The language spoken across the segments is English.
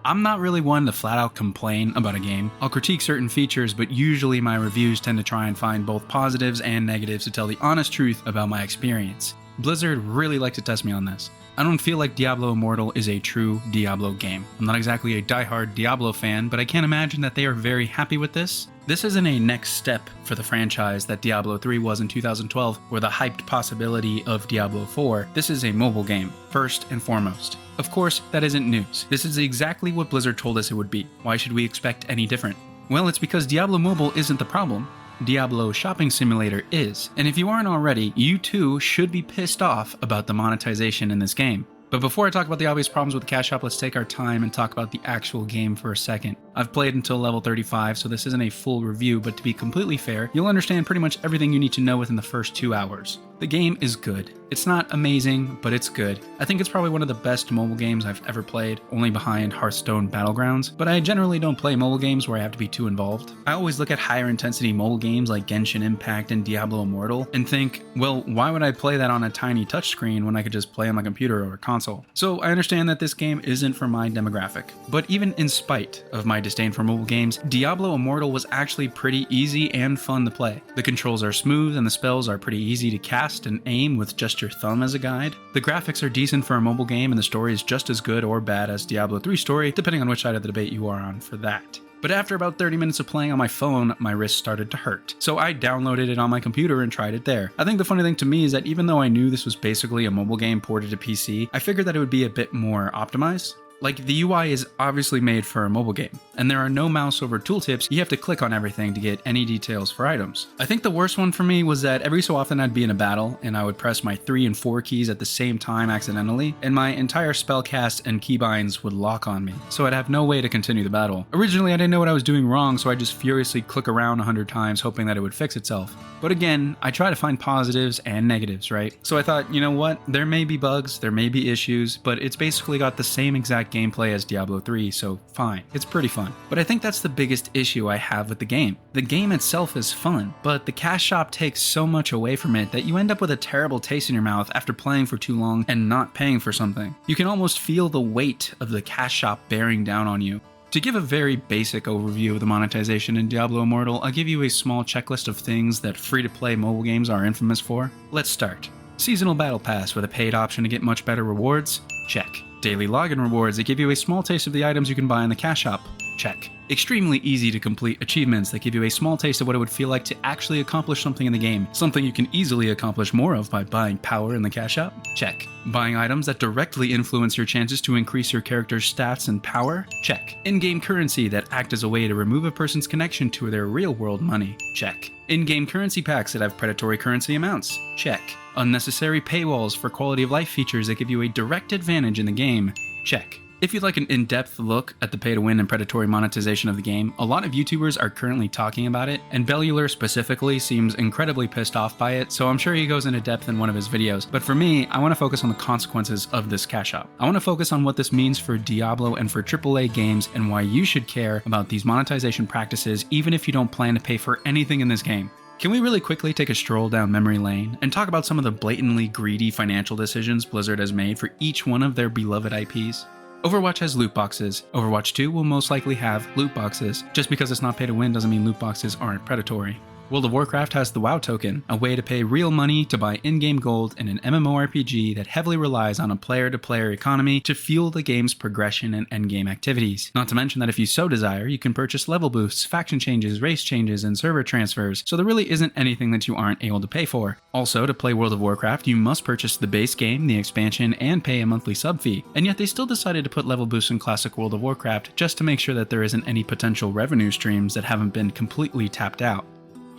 I'm not really one to flat out complain about a game. I'll critique certain features, but usually my reviews tend to try and find both positives and negatives to tell the honest truth about my experience. Blizzard really liked to test me on this. I don't feel like Diablo Immortal is a true Diablo game. I'm not exactly a diehard Diablo fan, but I can't imagine that they are very happy with this. This isn't a next step for the franchise that Diablo 3 was in 2012, or the hyped possibility of Diablo 4. This is a mobile game, first and foremost. Of course, that isn't news. This is exactly what Blizzard told us it would be. Why should we expect any different? Well, it's because Diablo Mobile isn't the problem. Diablo Shopping Simulator is, and if you aren't already, you too should be pissed off about the monetization in this game. But before I talk about the obvious problems with the cash shop, let's take our time and talk about the actual game for a second. I've played until level 35, so this isn't a full review, but to be completely fair, you'll understand pretty much everything you need to know within the first 2 hours. The game is good. It's not amazing, but it's good. I think it's probably one of the best mobile games I've ever played, only behind Hearthstone Battlegrounds, but I generally don't play mobile games where I have to be too involved. I always look at higher intensity mobile games like Genshin Impact and Diablo Immortal and think, well, why would I play that on a tiny touchscreen when I could just play on my computer or a console? So I understand that this game isn't for my demographic, but even in spite of my disdain for mobile games, Diablo Immortal was actually pretty easy and fun to play. The controls are smooth and the spells are pretty easy to cast and aim with just your thumb as a guide. The graphics are decent for a mobile game and the story is just as good or bad as Diablo 3's story, depending on which side of the debate you are on for that. But after about 30 minutes of playing on my phone, my wrist started to hurt. So I downloaded it on my computer and tried it there. I think the funny thing to me is that even though I knew this was basically a mobile game ported to PC, I figured that it would be a bit more optimized. Like, the UI is obviously made for a mobile game, and there are no mouse over tooltips. You have to click on everything to get any details for items. I think the worst one for me was that every so often I'd be in a battle, and I would press my 3 and 4 keys at the same time accidentally, and my entire spellcast and keybinds would lock on me, so I'd have no way to continue the battle. Originally, I didn't know what I was doing wrong, so I'd just furiously click around 100 times hoping that it would fix itself. But again, I try to find positives and negatives, right? So I thought, you know what? There may be bugs, there may be issues, but it's basically got the same exact gameplay as Diablo 3, so fine. It's pretty fun. But I think that's the biggest issue I have with the game. The game itself is fun, but the cash shop takes so much away from it that you end up with a terrible taste in your mouth after playing for too long and not paying for something. You can almost feel the weight of the cash shop bearing down on you. To give a very basic overview of the monetization in Diablo Immortal, I'll give you a small checklist of things that free-to-play mobile games are infamous for. Let's start. Seasonal Battle Pass with a paid option to get much better rewards? Check. Daily login rewards that give you a small taste of the items you can buy in the cash shop? Check. Extremely easy to complete achievements that give you a small taste of what it would feel like to actually accomplish something in the game, something you can easily accomplish more of by buying power in the cash shop? Check. Buying items that directly influence your chances to increase your character's stats and power? Check. In-game currency that act as a way to remove a person's connection to their real-world money? Check. In-game currency packs that have predatory currency amounts? Check. Unnecessary paywalls for quality of life features that give you a direct advantage in the game? Check. If you'd like an in-depth look at the pay-to-win and predatory monetization of the game, a lot of YouTubers are currently talking about it, and Bellular specifically seems incredibly pissed off by it, so I'm sure he goes into depth in one of his videos. But for me, I want to focus on the consequences of this cash shop. I want to focus on what this means for Diablo and for AAA games, and why you should care about these monetization practices even if you don't plan to pay for anything in this game. Can we really quickly take a stroll down memory lane and talk about some of the blatantly greedy financial decisions Blizzard has made for each one of their beloved IPs? Overwatch has loot boxes. Overwatch 2 will most likely have loot boxes. Just because it's not pay to win doesn't mean loot boxes aren't predatory. World of Warcraft has the WoW token, a way to pay real money to buy in-game gold in an MMORPG that heavily relies on a player-to-player economy to fuel the game's progression and endgame activities. Not to mention that if you so desire, you can purchase level boosts, faction changes, race changes, and server transfers, so there really isn't anything that you aren't able to pay for. Also, to play World of Warcraft, you must purchase the base game, the expansion, and pay a monthly sub fee. And yet they still decided to put level boosts in classic World of Warcraft just to make sure that there isn't any potential revenue streams that haven't been completely tapped out.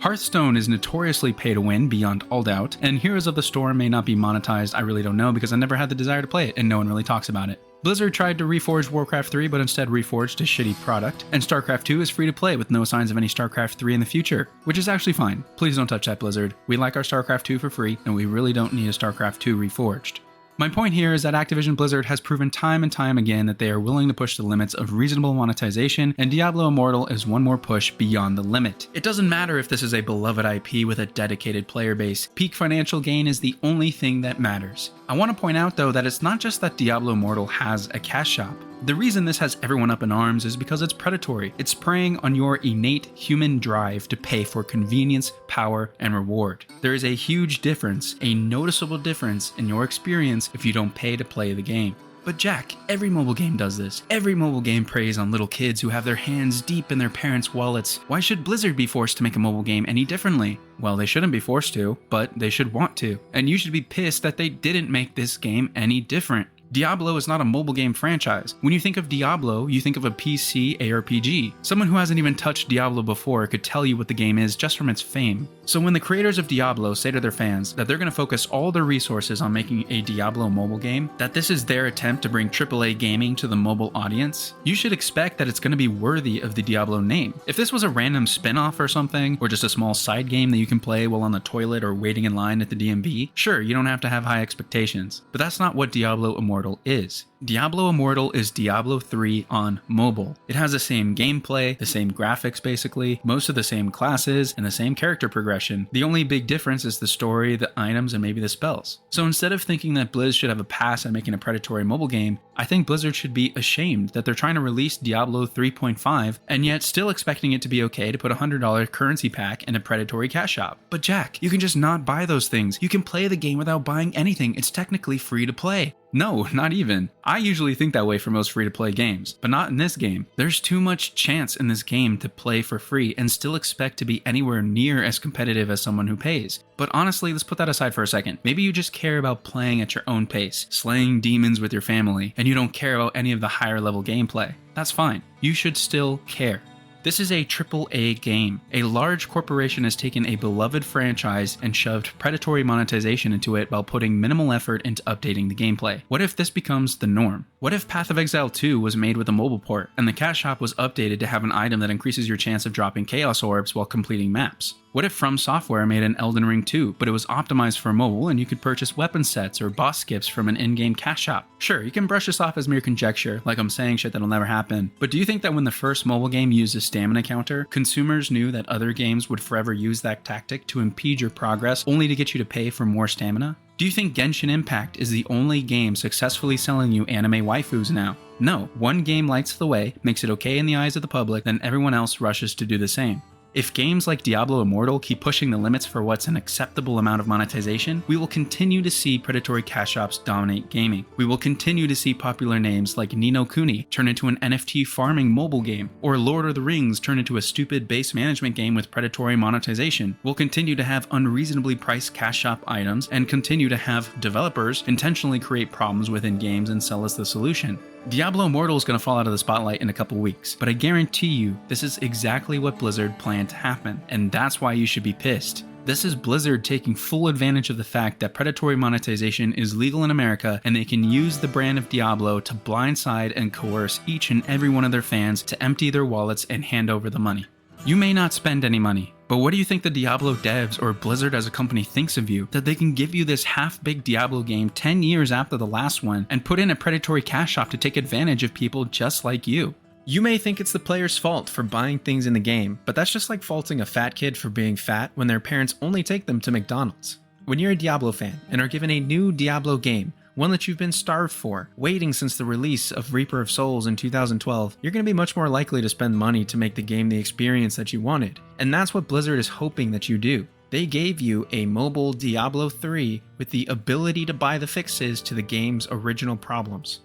Hearthstone is notoriously pay to win beyond all doubt, and Heroes of the Storm may not be monetized. I really don't know because I never had the desire to play it and no one really talks about it. Blizzard tried to reforge Warcraft 3 but instead reforged a shitty product, and StarCraft 2 is free to play with no signs of any StarCraft 3 in the future, which is actually fine. Please don't touch that, Blizzard. We like our StarCraft 2 for free, and we really don't need a StarCraft 2 reforged. My point here is that Activision Blizzard has proven time and time again that they are willing to push the limits of reasonable monetization, and Diablo Immortal is one more push beyond the limit. It doesn't matter if this is a beloved IP with a dedicated player base, peak financial gain is the only thing that matters. I want to point out though that it's not just that Diablo Immortal has a cash shop. The reason this has everyone up in arms is because it's predatory. It's preying on your innate human drive to pay for convenience, power, and reward. There is a huge difference, a noticeable difference in your experience if you don't pay to play the game. But Jack, every mobile game does this. Every mobile game preys on little kids who have their hands deep in their parents' wallets. Why should Blizzard be forced to make a mobile game any differently? Well, they shouldn't be forced to, but they should want to. And you should be pissed that they didn't make this game any different. Diablo is not a mobile game franchise. When you think of Diablo, you think of a PC ARPG. Someone who hasn't even touched Diablo before could tell you what the game is just from its fame. So when the creators of Diablo say to their fans that they're going to focus all their resources on making a Diablo mobile game, that this is their attempt to bring AAA gaming to the mobile audience, you should expect that it's going to be worthy of the Diablo name. If this was a random spin-off or something, or just a small side game that you can play while on the toilet or waiting in line at the DMV, sure, you don't have to have high expectations. But that's not what Diablo Immortal is. Diablo Immortal is Diablo 3 on mobile. It has the same gameplay, the same graphics basically, most of the same classes, and the same character progression. The only big difference is the story, the items, and maybe the spells. So instead of thinking that Blizz should have a pass at making a predatory mobile game, I think Blizzard should be ashamed that they're trying to release Diablo 3.5 and yet still expecting it to be okay to put a $100 currency pack in a predatory cash shop. But Jack, you can just not buy those things. You can play the game without buying anything. It's technically free to play. No, not even. I usually think that way for most free-to-play games, but not in this game. There's too much chance in this game to play for free and still expect to be anywhere near as competitive as someone who pays. But honestly, let's put that aside for a second. Maybe you just care about playing at your own pace, slaying demons with your family, and you don't care about any of the higher level gameplay. That's fine. You should still care. This is a AAA game. A large corporation has taken a beloved franchise and shoved predatory monetization into it while putting minimal effort into updating the gameplay. What if this becomes the norm? What if Path of Exile 2 was made with a mobile port, and the cash shop was updated to have an item that increases your chance of dropping Chaos Orbs while completing maps? What if From Software made an Elden Ring 2, but it was optimized for mobile and you could purchase weapon sets or boss skips from an in-game cash shop? Sure, you can brush this off as mere conjecture, like I'm saying shit that'll never happen, but do you think that when the first mobile game used a stamina counter, consumers knew that other games would forever use that tactic to impede your progress only to get you to pay for more stamina? Do you think Genshin Impact is the only game successfully selling you anime waifus now? No, one game lights the way, makes it okay in the eyes of the public, then everyone else rushes to do the same. If games like Diablo Immortal keep pushing the limits for what's an acceptable amount of monetization, we will continue to see predatory cash shops dominate gaming. We will continue to see popular names like Ni no Kuni turn into an NFT farming mobile game, or Lord of the Rings turn into a stupid base management game with predatory monetization. We'll continue to have unreasonably priced cash shop items and continue to have developers intentionally create problems within games and sell us the solution. Diablo Immortal is going to fall out of the spotlight in a couple weeks, but I guarantee you this is exactly what Blizzard planned to happen, and that's why you should be pissed. This is Blizzard taking full advantage of the fact that predatory monetization is legal in America and they can use the brand of Diablo to blindside and coerce each and every one of their fans to empty their wallets and hand over the money. You may not spend any money, but what do you think the Diablo devs or Blizzard as a company thinks of you, that they can give you this half-baked Diablo game 10 years after the last one and put in a predatory cash shop to take advantage of people just like you? You may think it's the player's fault for buying things in the game, but that's just like faulting a fat kid for being fat when their parents only take them to McDonald's. When you're a Diablo fan and are given a new Diablo game, one that you've been starved for, waiting since the release of Reaper of Souls in 2012, you're going to be much more likely to spend money to make the game the experience that you wanted. And that's what Blizzard is hoping that you do. They gave you a mobile Diablo 3 with the ability to buy the fixes to the game's original problems.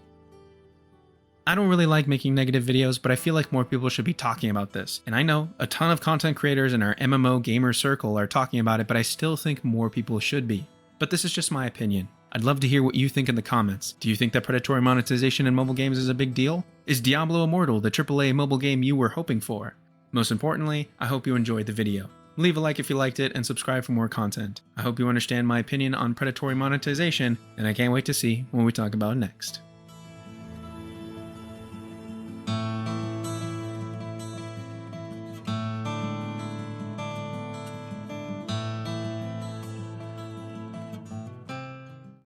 I don't really like making negative videos, but I feel like more people should be talking about this. And I know a ton of content creators in our MMO gamer circle are talking about it, but I still think more people should be. But this is just my opinion. I'd love to hear what you think in the comments. Do you think that predatory monetization in mobile games is a big deal? Is Diablo Immortal the AAA mobile game you were hoping for? Most importantly, I hope you enjoyed the video. Leave a like if you liked it and subscribe for more content. I hope you understand my opinion on predatory monetization, and I can't wait to see what we talk about next.